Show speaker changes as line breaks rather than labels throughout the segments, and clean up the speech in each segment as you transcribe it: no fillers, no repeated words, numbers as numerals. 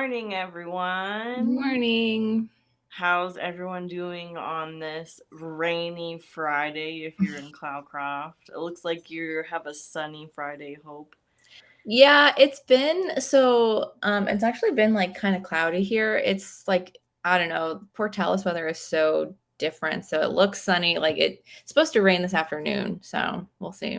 morning, everyone.
Morning.
How's everyone doing on this rainy Friday if you're in Cloudcroft? It looks like you have a sunny Friday, Hope.
Yeah, it's actually been like kind of cloudy here. It's like, I don't know, Portales weather is so different. So it looks sunny, like it's supposed to rain this afternoon, so we'll see.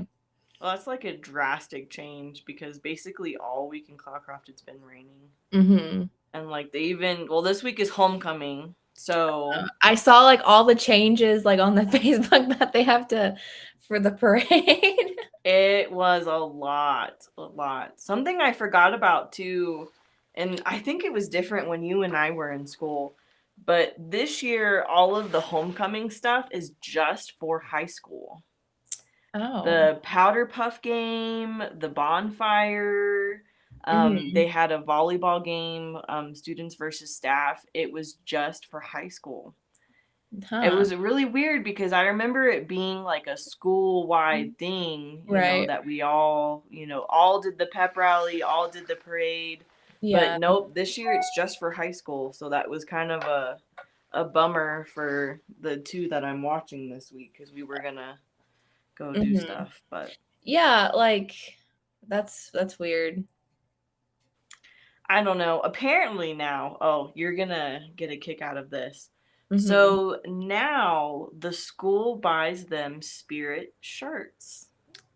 Well, that's like a drastic change because basically all week in Cloudcroft it's been raining.
Mhm.
And like this week is homecoming. So
I saw like all the changes like on the Facebook that they have to for the parade.
it was a lot. Something I forgot about too, and I think it was different when you and I were in school, but this year all of the homecoming stuff is just for high school.
Oh.
The powder puff game, the bonfire, they
Mhm.
had a volleyball game, students versus staff. It was just for high school. It
Huh.
was really weird because I remember it being like a school-wide thing,
Right.
that we all did the pep rally, all did the parade. But
Yeah.
nope, this year it's just for high school. So that was kind of a bummer for the two that I'm watching this week because we were gonna go do
Mhm.
stuff. But
Yeah, like that's weird.
I don't know. Apparently now, oh, you're gonna get a kick out of this.
Mhm.
So now the school buys them spirit shirts.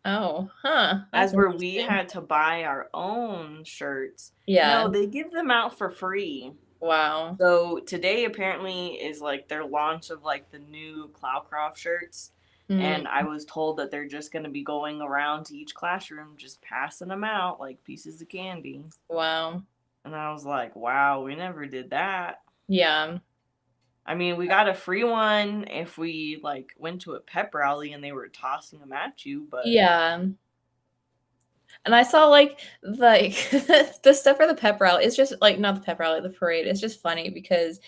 Oh, huh. That's
As where we
interesting.
had to buy our own shirts.
Yeah.
No, they give them out for free.
Wow.
So today apparently is like their launch of like the new Cloudcroft shirts.
Mm,
And I was told that they're just going to be going around to each classroom just passing them out like pieces of candy.
wow.
And I was like, wow, we never did that.
Yeah.
I mean, we got a free one if we like went to a pep rally and they were tossing them at you, but
Yeah. And I saw like the stuff for the pep rally. It's just like not the pep rally, the parade. It's just funny because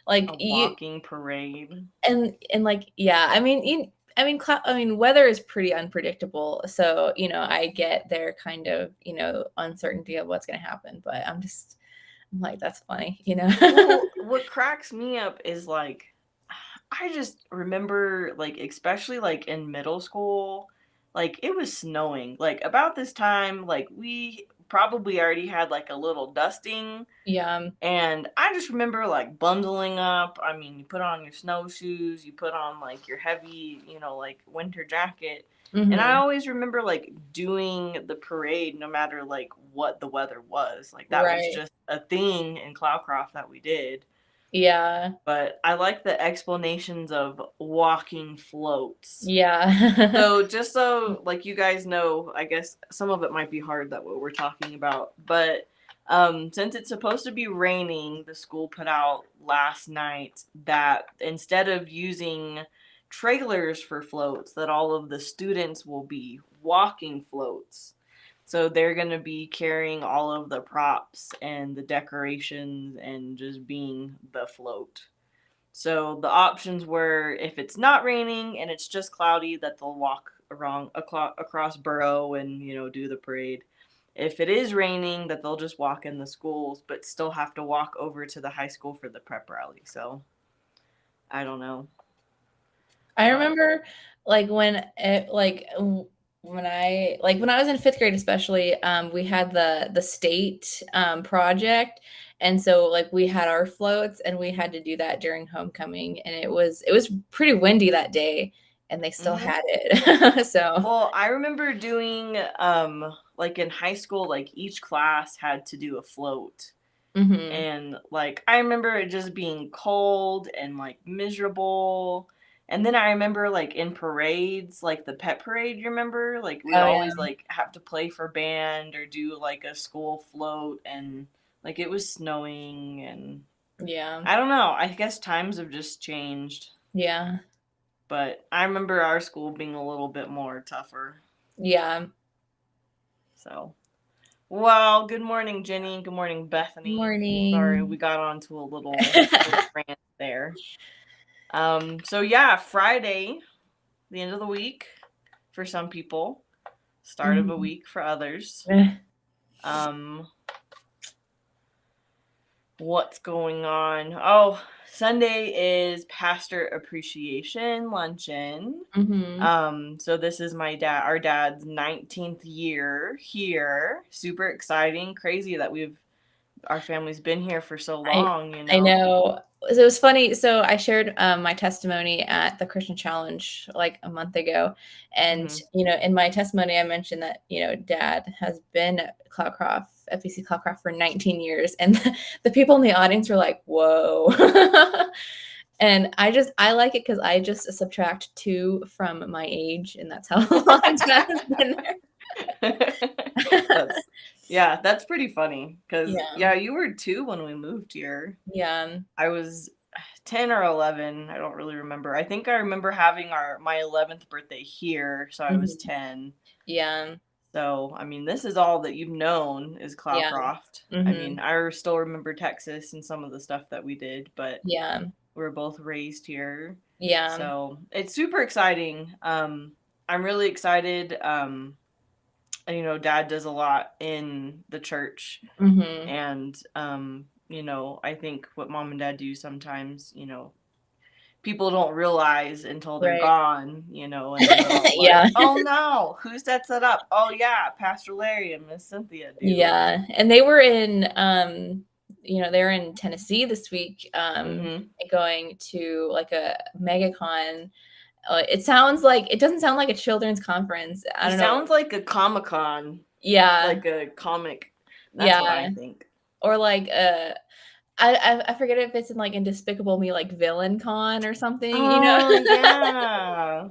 like
a
you
walking parade.
and like yeah, I mean weather is pretty unpredictable. So, I get their kind of, uncertainty of what's going to happen, but I'm like that's funny.
Well, what cracks me up is like I just remember like especially like in middle school, like it was snowing. Like about this time, like we probably already had like a little dusting.
Yeah.
And I just remember like bundling up. I mean, you put on your snowshoes, you put on like your heavy, like winter jacket. And I
Mhm.
always remember like doing the parade no matter like what the weather was. Like that was
Right.
just a thing in Cloudcroft that we did.
Yeah.
But I like the explanations of walking floats.
Yeah.
So just so like you guys know, I guess some of it might be hard that what we're talking about, but since it's supposed to be raining, the school put out last night that instead of using trailers for floats, that all of the students will be walking floats. So they're going to be carrying all of the props and the decorations and just being the float. So the options were if it's not raining and it's just cloudy, that they'll walk across Borough and do the parade. If it is raining, that they'll just walk in the schools, but still have to walk over to the high school for the prep rally. So I don't know,
I
but
remember like when I was in 5th grade especially, we had the state, project, and so, like, we had our floats, and we had to do that during homecoming, and it was pretty windy that day, and they still
hmm
had it. So
well, I remember doing like in high school, like each class had to do a float.
mhm.
And like I remember it just being cold and like miserable. And then I remember like in parades, like the pet parade, you remember? Like we'd
Oh, yeah.
always like have to play for band or do like a school float and like it was snowing and
Yeah.
I don't know. I guess times have just changed.
Yeah.
But I remember our school being a little bit more tougher.
Yeah.
So well, good morning, Jenny. Good morning, Bethany. Sorry, we
Morning.
got onto a little rant there. So yeah, Friday, the end of the week for some people, start of a
Mhm.
week for others.
Eh.
Um, What's going on? Oh, Sunday is Pastor Appreciation Luncheon.
Mhm.
So this is our dad's 19th year here. Super exciting, crazy that our family's been here for so
I
long, you
I
know.
know. So it was funny. So I shared my testimony at the Christian Challenge like a month ago, and
Mhm.
in my testimony, I mentioned that Dad has been at FEC Cloudcroft for 19 years, and the people in the audience were like, "Whoa!" And I like it because I just subtract 2 from my age, and that's how long Dad has been there.
That's yeah, that's pretty funny cuz
Yeah,
yeah, you were 2 when we moved here.
yeah,
I was 10 or 11, I don't really remember. I think I remember having our my 11th birthday here, so I was
mhm,
10.
yeah,
So, I mean, this is all that you've known is
yeah,
Cloudcroft. I mean,
mhm,
I still remember Texas and some of the stuff that we did, but
yeah,
we were both raised here.
yeah,
So, it's super exciting. I'm really excited. Dad does a lot in the church,
mhm.
and I think what mom and dad do sometimes, people don't realize until they're
Right.
gone, and then they're all like,
Yeah.
"Oh no, who sets it up? Oh yeah, Pastor Larry and Miss Cynthia do."
Yeah, and they were in, they were in Tennessee this week,
Mhm.
going to, like, a MegaCon. It doesn't sound like a children's conference. I
It
don't know.
sounds like a Comic-Con,
Yeah,
like a comic. That's what I
yeah,
think.
or, like, I forget if it's in Despicable Me, like, Villain Con or something, you know?
Oh yeah.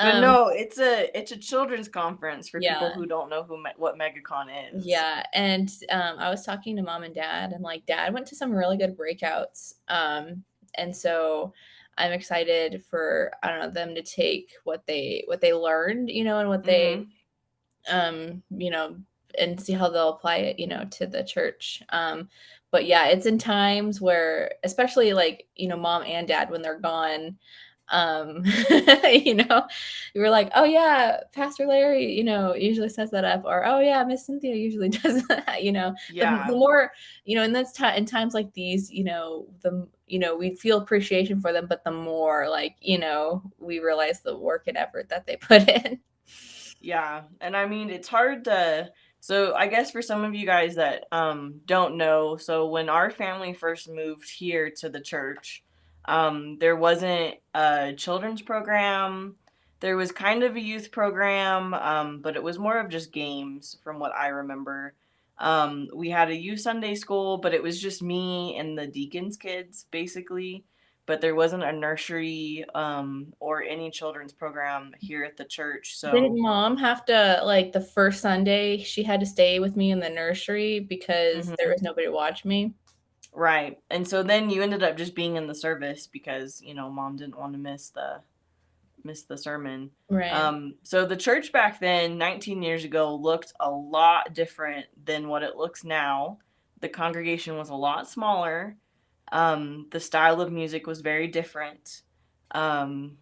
But
Um,
no, it's a children's conference for people
yeah.
who don't know what MegaCon is.
Yeah, and, I was talking to mom and dad, and, like, dad went to some really good breakouts, and so I'm excited for, I don't know, them to take what they learned, and what they,
Mhm.
um, you know, and see how they'll apply it, to the church. But yeah, it's in times where, especially like, mom and dad when they're gone, um, you know, you were like, oh yeah, Pastor Larry, usually sets that up, or oh yeah, Miss Cynthia usually does that, the
Yeah.
more, and that's in times like these, we feel appreciation for them, but the more like, we realize the work and effort that they put in.
Yeah, and I mean, it's hard to so I guess for some of you guys that don't know, so when our family first moved here to the church, there wasn't a children's program. There was kind of a youth program, but it was more of just games from what I remember. We had a youth Sunday school, but it was just me and the deacons kids basically, but there wasn't a nursery or any children's program here at the church.
Didn't
So,
mom have to, like, the first Sunday, she had to stay with me in the nursery because there
mhm,
was nobody to watch me?
right. And so then you ended up just being in the service because, mom didn't want to miss the sermon.
Right.
So the church back then, 19 years ago, looked a lot different than what it looks now. The congregation was a lot smaller. The style of music was very different. Um,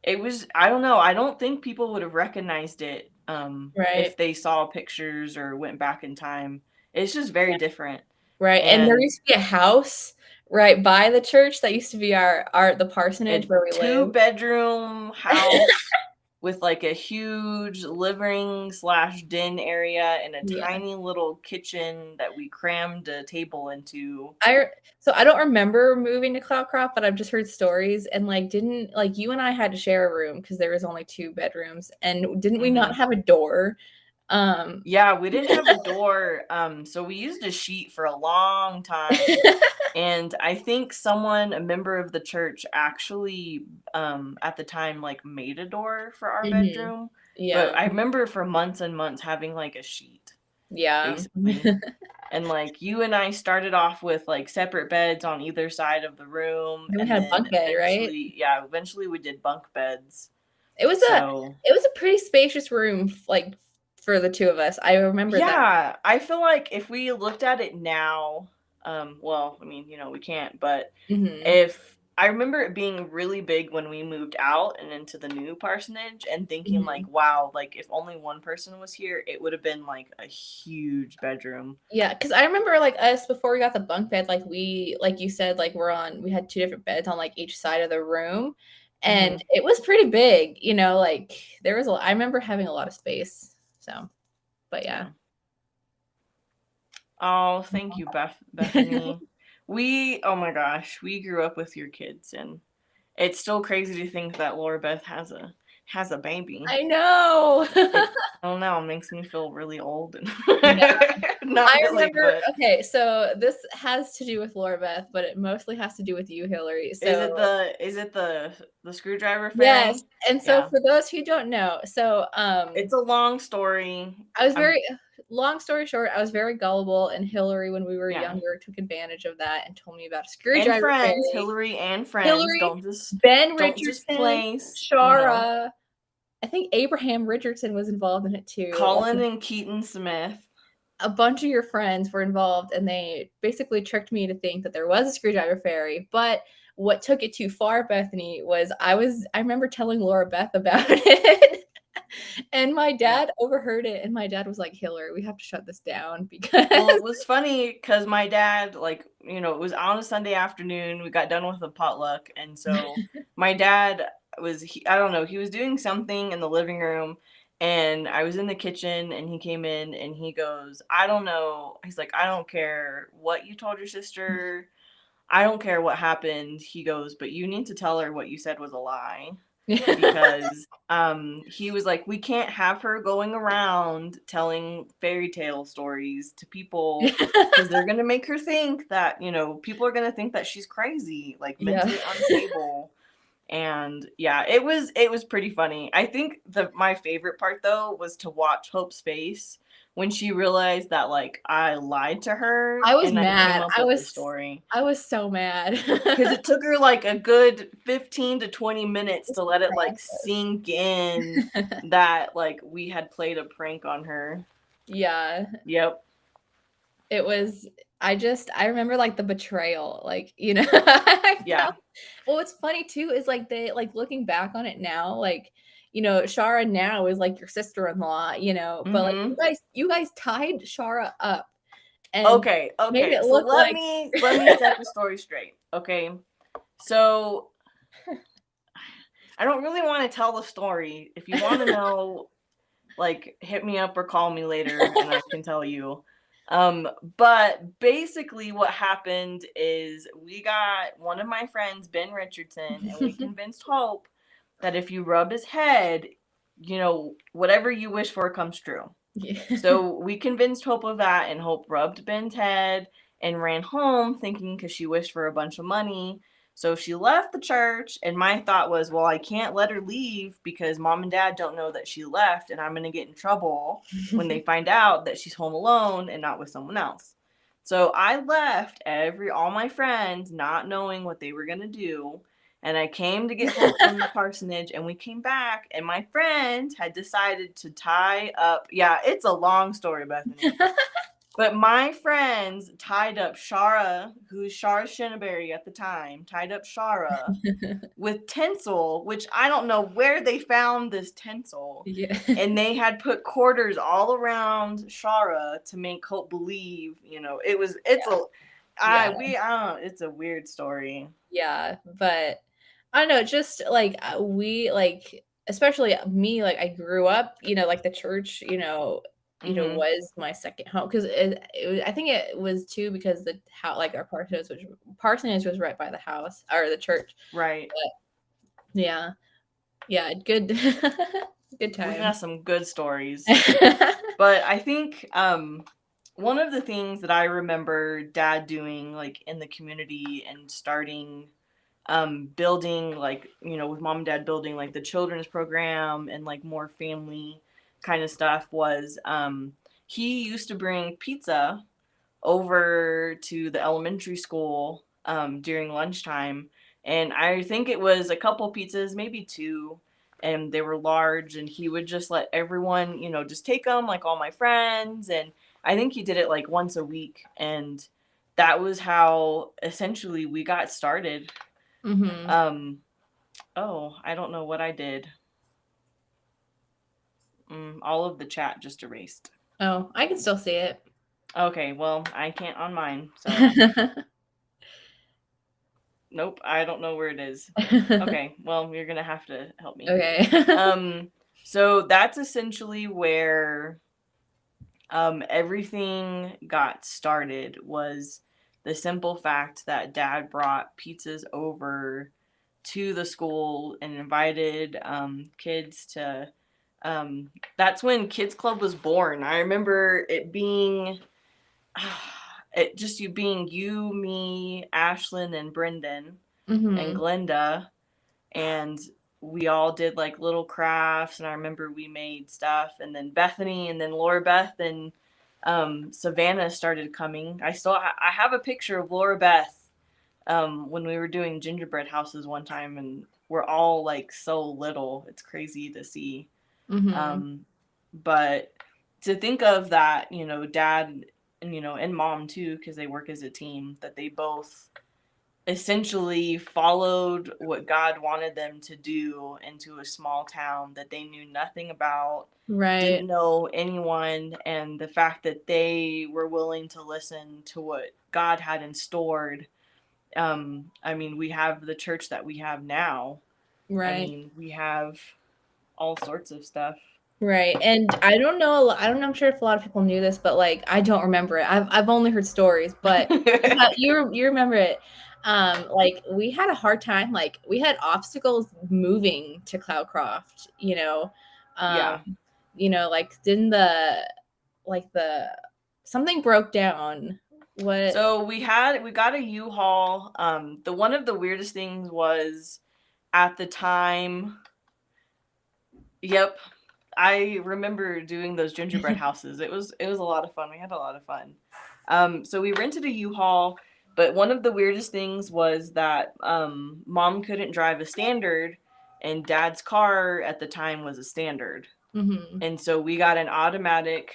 It was I don't know, I don't think people would have recognized it,
Right.
if they saw pictures or went back in time. It's just very different,
Right, and there
and
used to be a house right by the church that used to be the parsonage
a
where we lived.
two-bedroom house with, like, a huge living/den area and a
Yeah.
tiny little kitchen that we crammed a table into.
I so I don't remember moving to Cloudcroft, but I've just heard stories, and, like, didn't like, you and I had to share a room because there was only 2 bedrooms, and didn't we not
Mhm.
have a door? Um
Yeah, we didn't have a door, so we used a sheet for a long time. And I think a member of the church actually, at the time, like, made a door for our
Mhm.
bedroom, but
Yeah.
I remember for months and months having, like, a sheet,
Yeah.
basically. And, like, you and I started off with, like, separate beds on either side of the room,
Then we
and
had a
then
bunk bed, right?
eventually we did bunk beds.
It was a
So
it was a pretty spacious room, like, for the 2 of us. I remember that.
yeah, I feel like if we looked at it now, well, I mean, we can't, but
Mhm.
if I remember it being really big when we moved out and into the new parsonage, and thinking
Mhm.
like, wow, like if only one person was here, it would have been like a huge bedroom.
Yeah, because I remember, like, us before we got the bunk bed, like, we like you said, like, we had 2 different beds on, like, each side of the room, and
Hmm.
it was pretty big, like, there was a I remember having a lot of space, so but yeah.
Yeah. Oh, thank you, Bethany. Oh my gosh, we grew up with your kids, and it's still crazy to think that Laura Beth has a baby.
I know.
It I don't know, it makes me feel really old and
Yeah.
not
I
really,
remember
but
okay, so this has to do with Laura Beth, but it mostly has to do with you, Hillary. So
is it the screwdriver
yes,
fairy?
and so
Yeah.
for those who don't know, so,
It's a long story.
I was
I'm
very long story short, I was very gullible, and Hillary, when we were
Yeah.
younger, took advantage of that and told me about a
And
screwdriver
friends,
fairy.
Hillary and friends,
Hillary,
don't just
Ben
don't just
Richardson,
place.
Shara, I think Abraham Richardson was involved in it too.
Colin
Like,
and Keaton Smith.
a bunch of your friends were involved, and they basically tricked me to think that there was a screwdriver fairy. But what took it too far, Bethany, was I remember telling Laura Beth about it. And my
Yeah.
dad overheard it, and my dad was like, "Hillary, we have to shut this down because."
Well, it was funny because my dad, like, it was on a Sunday afternoon. We got done with the potluck. And so my dad I don't know, he was doing something in the living room. And I was in the kitchen, and he came in and he goes, I don't know. He's like, I don't care what you told your sister. I don't care what happened. He goes, but you need to tell her what you said was a lie, because he was like, we can't have her going around telling fairy tale stories to people, because they're going to make her think that, people are going to think that she's crazy, like
Yeah.
mentally unstable. And yeah, it was pretty funny. I think my favorite part though was to watch Hope's face when she realized that, like, I lied to her
I was
and I came
mad.
up with this story.
I was so mad.
Because it took her like a good 15 to 20 minutes
Just
to
to
let it like sink in
process.
that like we had played a prank on her.
Yeah.
Yep.
I remember, like, the betrayal, like, I
Yeah.
felt well, what's funny too is, like, looking back on it now, like, Shara now is, like, your sister-in-law, but, like,
Mhm.
you guys tied Shara up and
Okay,
made
okay.
it
So
look like
let me set the story straight. Okay. So I don't really want to tell the story. If you want to know, like, hit me up or call me later and I can tell you. But basically what happened is we got one of my friends, Ben Richardson, and we convinced Hope that if you rub his head, whatever you wish for comes true.
Yeah.
So we convinced Hope of that, and Hope rubbed Ben's head and ran home thinking, because she wished for a bunch of money. So she left the church, and my thought was, well, I can't let her leave because mom and dad don't know that she left, and I'm going to get in trouble when they find out that she's home alone and not with someone else. So I left all my friends not knowing what they were going to do. And I came to get Hope from the parsonage, and we came back, and my friend had decided to tie up. Yeah, it's a long story, Bethany. But my friends tied up Shara, who's Shara Shinneberry at the time, tied up Shara with tinsel, which I don't know where they found this tinsel.
Yeah.
And they had put quarters all around Shara to make Hope believe,
Yeah.
it's a weird story.
Yeah, but I don't know, just like we like especially me, like I grew up, like the church,
Mhm.
was my second home because I think it was too because the how like our parsonage was right by the house or the church.
Right.
But yeah, yeah, good, good
We got
time.
some good stories. But I think one of the things that I remember dad doing, like, in the community and starting building, like, with mom and dad building like the children's program and like more family kind of stuff, was he used to bring pizza over to the elementary school during lunchtime. And I think it was a couple pizzas, maybe two, and they were large. And he would just let everyone, just take them, like all my friends. And I think he did it like once a week. And that was how essentially we got started.
Mm-hmm.
Um, oh, I don't know what I did. All of the chat just erased.
Oh, I can still see it.
Okay, well, I can't on mine, so nope, I don't know where it is. Okay, well, you're gonna have to help me.
Okay.
Um, so that's essentially where everything got started was the simple fact that dad brought pizzas over to the school and invited kids to that's when kids club was born. I remember it being it just you being you, me, Ashlyn, and Brendan and
Mm-hmm.
Glenda, and we all did like little crafts, and I remember we made stuff, and then Bethany and then Laura Beth and Savannah started coming. I have a picture of Laura Beth when we were doing gingerbread houses one time, and we're all like so little. It's crazy to see.
Mm-hmm.
Um, but to think of that, dad and and mom too, because they work as a team, that they both essentially followed what God wanted them to do into a small town that they knew nothing about,
Right.
didn't know anyone, and the fact that they were willing to listen to what God had in stored. I mean, we have the church that we have now. I
Right.
mean, we have all sorts of stuff.
Right. And I don't know, I don't know, I'm sure if a lot of people knew this, but like I don't remember it. I've only heard stories, but you remember it. Like we had a hard time, like we had obstacles moving to Cloudcroft, you know. Um,
Yeah.
like didn't the something broke down. What?
So we got a U-Haul. The one of the weirdest things was at the time. Yep, I remember doing those gingerbread houses. It was a lot of fun. We had a lot of fun. So we rented a U-Haul, but one of the weirdest things was that mom couldn't drive a standard, and dad's car at the time was a standard.
Mm-hmm.
And so we got an automatic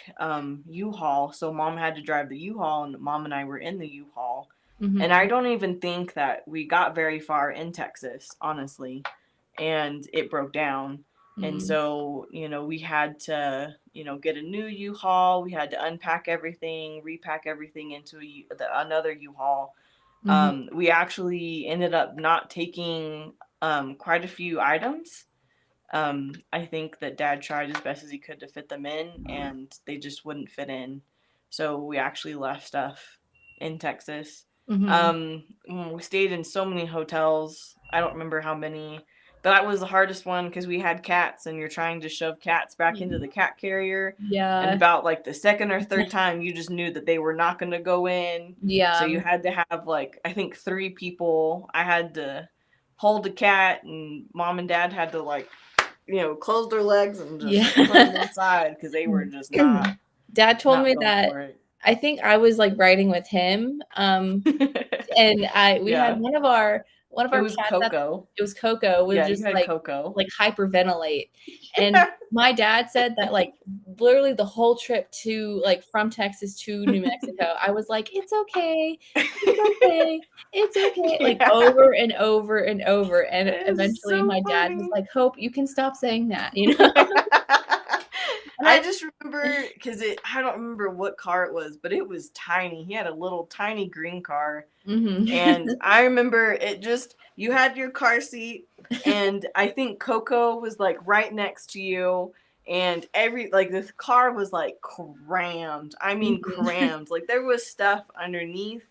U-Haul. So mom had to drive the U-Haul, and mom and I were in the U-Haul. And I
Mm-hmm.
don't even think that we got very far in Texas, honestly. And it broke down. And
Mm-hmm.
so, we had to, get a new U-Haul. We had to unpack everything, repack everything into another U-Haul.
Mm-hmm.
We actually ended up not taking quite a few items. I think that dad tried as best as he could to fit them in, and they just wouldn't fit in. So we actually left stuff in Texas.
Mm-hmm.
We stayed in so many hotels. I don't remember how many. But that was the hardest one because we had cats, and you're trying to shove cats back into the cat carrier. And
Yeah.
about like the second or third time, you just knew that they were not going to go in. So
Yeah.
you had to have like, I think 3 people. I had to hold the cat, and mom and dad had to like close their legs and just put them
Yeah.
inside because they were just not
Dad told
not
me
built
that
for it.
I think I was like riding with him. And we had
Yeah,
one of
it
our
was
cats that
Coco.
it was Coco would
Yeah, you
just
had Coco.
like hyperventilate. And
Yeah.
my dad said that like literally the whole trip to like from Texas to New Mexico, I was like, it's okay, it's okay, it's okay, like
Yeah,
over and over and over. And
it's
eventually
so
my dad was
funny.
like, Hope, you can stop saying that, you know? And
I just remember because I don't remember what car it was, but it was tiny. He had a little tiny green car. And
Mhm.
I remember it just, you had your car seat, and I think Coco was like right next to you. And like this car was like crammed. I mean,
Mhm.
crammed. Like there was stuff underneath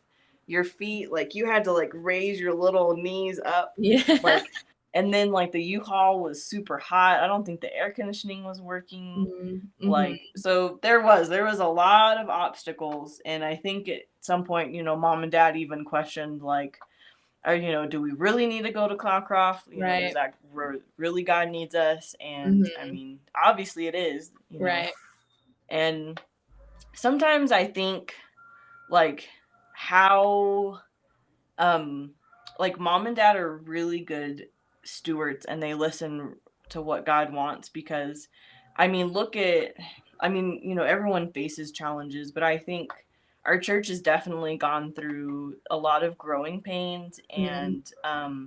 your feet. Like you had to like raise your little knees up.
Yeah.
Like, and then like the U-Haul was super hot. I don't think the air conditioning was working.
Mhm. Mhm.
Like, so there was a lot of obstacles, and I think at some point, mom and dad even questioned like, do we really need to go to Cloudcroft? Does
Right.
that really God needs us? And I
Mhm.
mean, obviously it is.
Right.
And sometimes I think like how um like mom and dad are really good stewards, and they listen to what God wants, because I mean, everyone faces challenges, but I think our church has definitely gone through a lot of growing pains,
Mhm.
and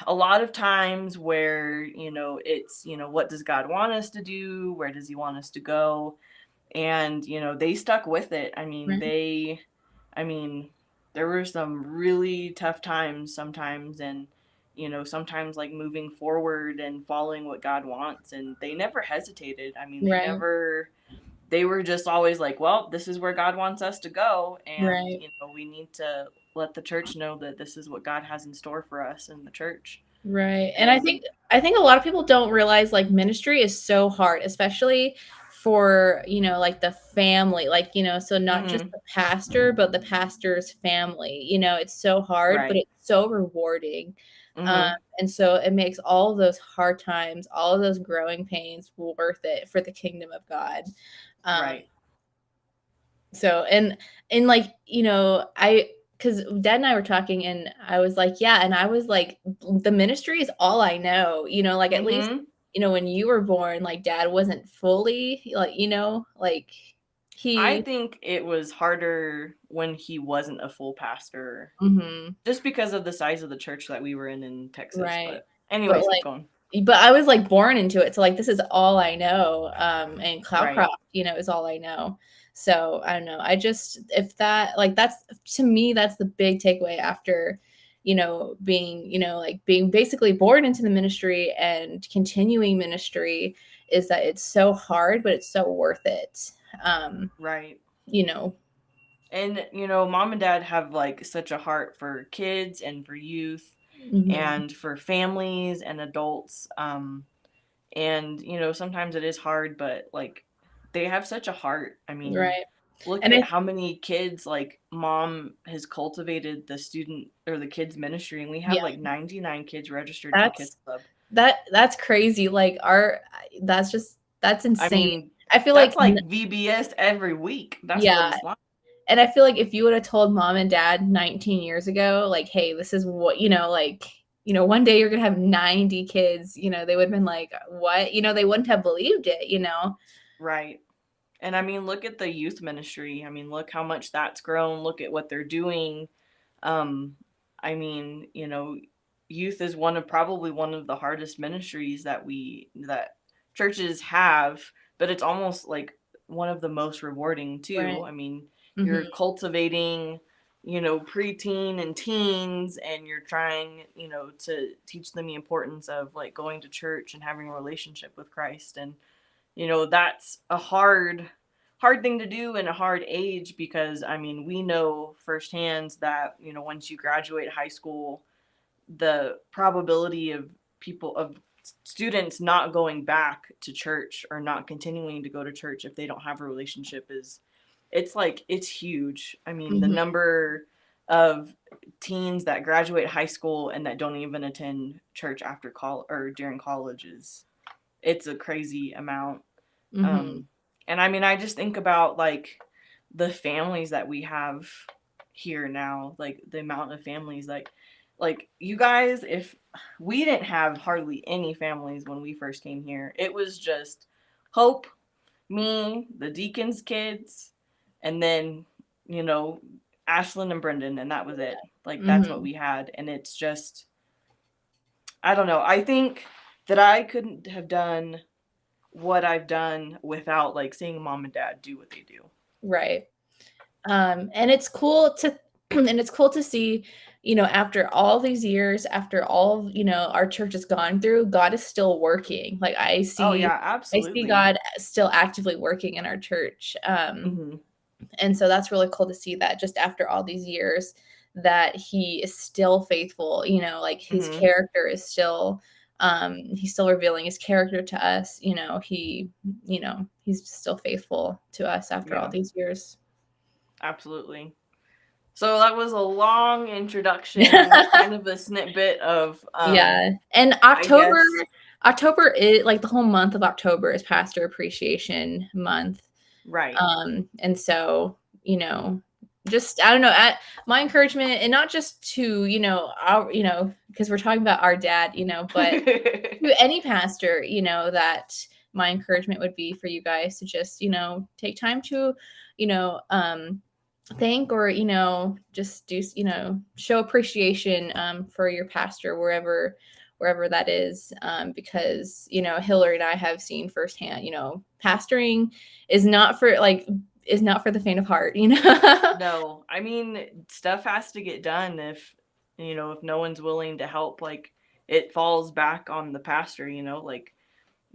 a lot of times where, it's, what does God want us to do? Where does he want us to go? And, they stuck with it.
Right.
I mean, there were some really tough times sometimes, and, sometimes like moving forward and following what God wants. And they never hesitated.
Right.
They were just always like, well, this is where God wants us to go. And,
Right.
we need to let the church know that this is what God has in store for us in the church.
Right. And
And,
I think a lot of people don't realize like ministry is so hard, especially for, like the family, like, so not just
mhm,
the pastor, but the pastor's family. It's so hard, but
right.
it's so rewarding. Um,
Mhm,
and so it makes all of those hard times, all of those growing pains worth it for the kingdom of God. Um,
right.
so and like, I because Dad and I were talking and I was like, yeah, and I was like, the ministry is all I know, like at least,
Mhm.
when you were born, like Dad wasn't fully like, like
I
he
think it was harder when he wasn't a full pastor,
mhm,
just because of the size of the church that we were in Texas.
right.
But
But
anyways, keep
like
going.
but I was like born into it. So like this is all I know. And
Right.
Cloudcroft, is all I know. So I don't know. I just if that like that's to me, that's the big takeaway after, being, like being basically born into the ministry and continuing ministry is that it's so hard, but it's so worth it. Um,
Right.
you know,
And, mom and dad have like such a heart for kids and for youth
mhm,
and for families and adults. And, sometimes it is hard, but like they have such a heart.
right.
Look
And
at how many kids like mom has cultivated the student or the kids ministry, and we have
yeah,
like 99 kids registered for
that's
kids club.
that's crazy. Like that's
I
insane.
mean,
I feel like
that's like VBS every week. That's what
yeah,
it's like.
and I feel like if you would have told mom and dad 19 years ago, like, hey, this is what, like, one day you're gonna have 90 kids, they would have been like, what? They wouldn't have believed it.
Right. And look at the youth ministry. Look how much that's grown. Look at what they're doing. Um, youth is probably one of the hardest ministries that churches have, but it's almost like one of the most rewarding too.
Right.
You're
Hmm.
cultivating, preteen and teens, and you're trying, to teach them the importance of like going to church and having a relationship with Christ. And that's a hard thing to do in a hard age, because we know firsthand that once you graduate high school, the probability of students not going back to church or not continuing to go to church if they don't have a relationship is it's huge. The
Hmm.
number of teens that graduate high school and that don't even attend church after college or during college is it's a crazy amount.
Hmm.
um, and I just think about like the families that we have here now, like the amount of families, like you guys, if we didn't have hardly any families when we first came here, it was just Hope, me, the deacon's kids, and then, you know, Ashlyn and Brendan, and that was it. Like that's what
Hmm.
we had. And it's just, I don't know. I think that I couldn't have done what I've done without like seeing mom and dad do what they do.
Right. And it's cool to and it's cool to see, after all these years, after all, our church has gone through, God is still working. Like
Oh yeah,
I see
absolutely.
God still actively working in our church.
Mhm.
And so that's really cool to see that just after all these years that he is still faithful, like his
Mhm.
character is still he's still revealing his character to us, he's still faithful to us after all
Yeah,
these years.
absolutely. So that was a long introduction, kind of a snippet of
Yeah, and
I guess
October is like the whole month of October is Pastor Appreciation Month.
right.
And so, just I don't know, my encouragement, and not just to, our, because we're talking about our dad, but to any pastor, that my encouragement would be for you guys to just, take time to, you know, um, thank, or just do, show appreciation for your pastor wherever that is, because Hillary and I have seen firsthand, pastoring is not for the faint of heart.
No, I mean, stuff has to get done if no one's willing to help, like it falls back on the pastor, like,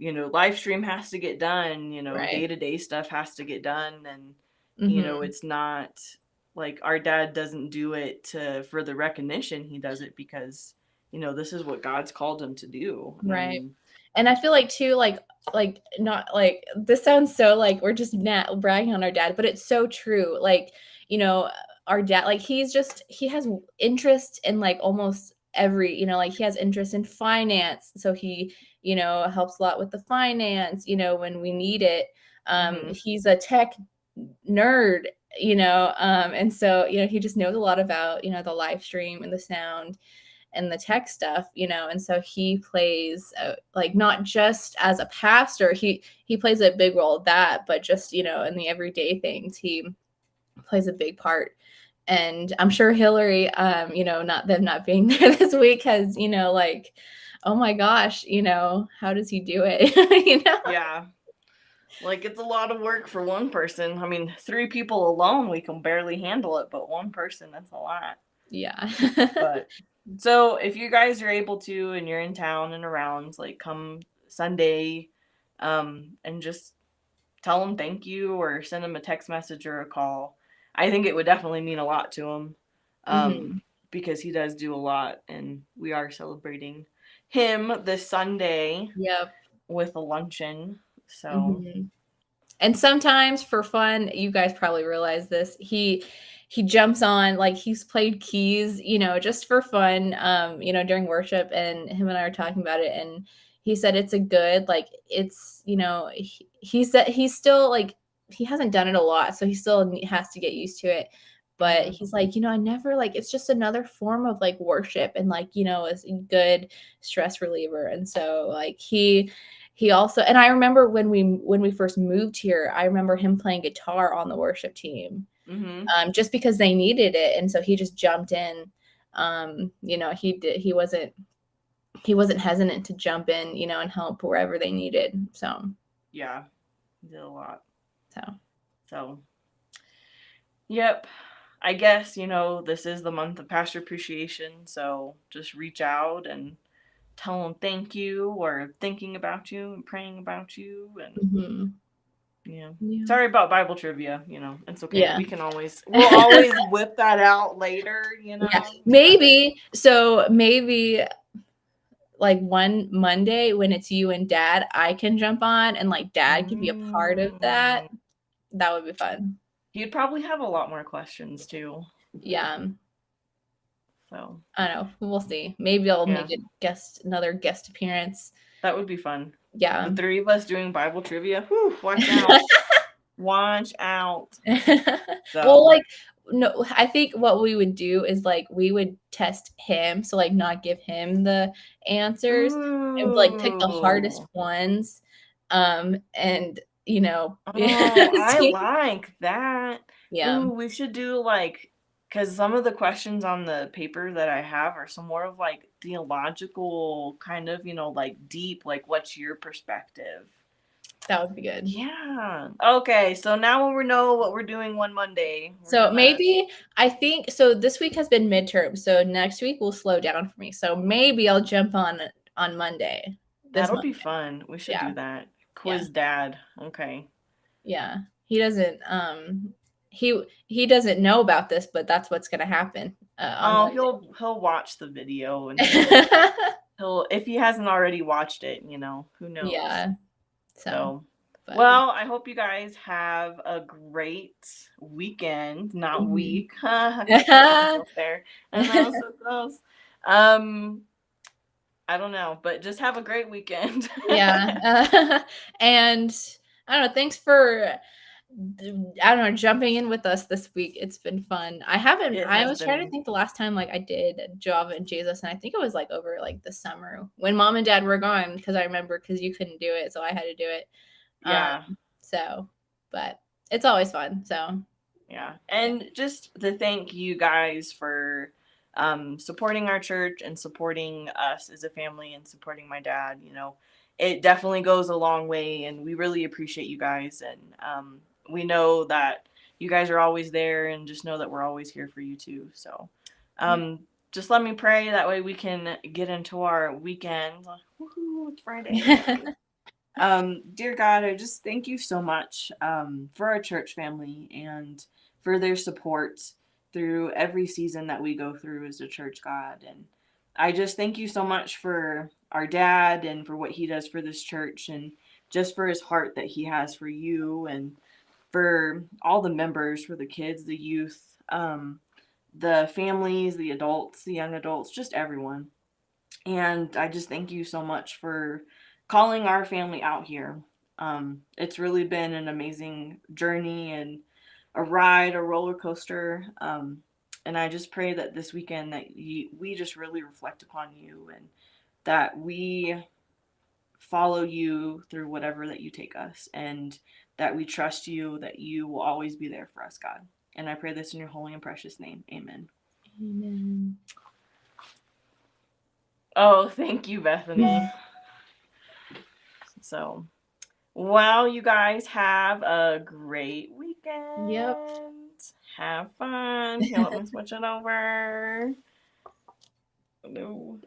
live stream has to get done,
Right.
day-to-day stuff has to get done. And,
Hmm.
it's not like our dad doesn't do it for the recognition. He does it because, this is what God's called him to do.
Right.
And
And I feel like too, not like, this sounds so like we're just bragging on our dad, but it's so true. Like, you know, our dad, like he has interest in like almost every, like he has interest in finance. So he, helps a lot with the finance, when we need it.
mhm,
He's a tech nerd, and so, he just knows a lot about, the live stream and the sound and the tech stuff, and so he plays, like, not just as a pastor, he plays a big role of that, but just, in the everyday things, he plays a big part. And I'm sure Hillary, not them not being there this week has, like, oh my gosh, how does he do it?
yeah. Like, it's a lot of work for one person. I mean, three people alone, we can barely handle it, but one person, that's a lot.
Yeah.
But so if you guys are able to and you're in town and around, like, come Sunday, and just tell him thank you or send him a text message or a call. I think it would definitely mean a lot to him.
Hmm.
Because he does do a lot, and we are celebrating him this Sunday
Yep.
with a luncheon. So,
Hmm. And sometimes for fun, you guys probably realize this, he jumps on, like, he's played keys, just for fun, during worship, and him and I were talking about it, and he said it's a good, like, it's, he said he's still, like, he hasn't done it a lot, so he still has to get used to it. But
mhm,
he's like, I never, like, it's just another form of like worship, and like, it's a good stress reliever. And so like he also, and I remember when we first moved here, I remember him playing guitar on the worship team,
mhm,
just because they needed it, and so he just jumped in. He wasn't hesitant to jump in, and help wherever they needed.
yeah, he did a lot.
So
So, yep. I guess, this is the month of Pastor Appreciation, so just reach out and tell them thank you or thinking about you and praying about you. And
mhm.
yeah.
Yeah.
Sorry about Bible trivia, it's okay.
Yeah.
We'll always whip that out later.
Yeah.
But
Maybe like one Monday when it's you and dad, I can jump on and like dad can be a part of that.
mm,
That would be fun.
he'd probably have a lot more questions too.
Yeah.
So,
I don't know. We'll see. Maybe I'll
yeah,
make another guest appearance.
that would be fun. The
Yeah.
three of us doing Bible trivia. Whew, watch out. Watch out.
Well,
So,
like, no, I think what we would do is like we would test him, so like not give him the answers, and like pick the hardest
ooh.
ones, and
Oh, I
see.
like that.
Yeah,
Ooh, we should do like, because some of the questions on the paper that I have are some more of like theological kind of, like deep, like what's your perspective?
that would be good.
Yeah. Okay, so now when we know what we're doing one Monday, we're
So
gonna,
maybe I think so. This week has been midterm, so next week will slow down for me. So maybe I'll jump on Monday. This
that'll
Monday.
be fun. We should
Yeah,
do that.
yeah.
Quiz dad. Okay.
Yeah. He doesn't he doesn't know about this, but that's what's gonna happen on
Oh,
Monday.
he'll watch the video and he'll if he hasn't already watched it, who knows.
Yeah. So,
So,
but
well, I hope you guys have a great weekend, not
mhm.
week. I catch myself there. I know, so close. Um, I don't know, but just have a great weekend.
Yeah. And I don't know, thanks for I don't know, jumping in with us this week. It's been fun.
It
I
has
was trying to
been,
think the last time like I did Java and Jesus, and I think it was like over like the summer when mom and dad were gone, because I remember because you couldn't do it, so I had to do it. Um,
yeah.
so but it's always fun. So
Yeah.
Yeah.
And just to thank you guys for supporting our church and supporting us as a family and supporting my dad. You know, it definitely goes a long way, and we really appreciate you guys. And we know that you guys are always there, and just know that we're always here for you too. So
Yeah.
just let me pray. That way we can get into our weekend. Woohoo, it's Friday. Dear God, I just thank you so much for our church family and for their support through every season that we go through as a church, God. And I just thank you so much for our dad and for what he does for this church and just for his heart that he has for you and for all the members, for the kids, the youth, the families, the adults, the young adults, just everyone. And I just thank you so much for calling our family out here. It's really been an amazing journey and a ride, a roller coaster. And I just pray that this weekend that we just really reflect upon you and that we follow you through whatever that you take us and that we trust you, that you will always be there for us, God. And I pray this in your holy and precious name. Amen.
Amen.
Oh, thank you, Bethany. So, well, you guys have a great
Yep.
weekend. Have fun. Here, let me switch it over. No.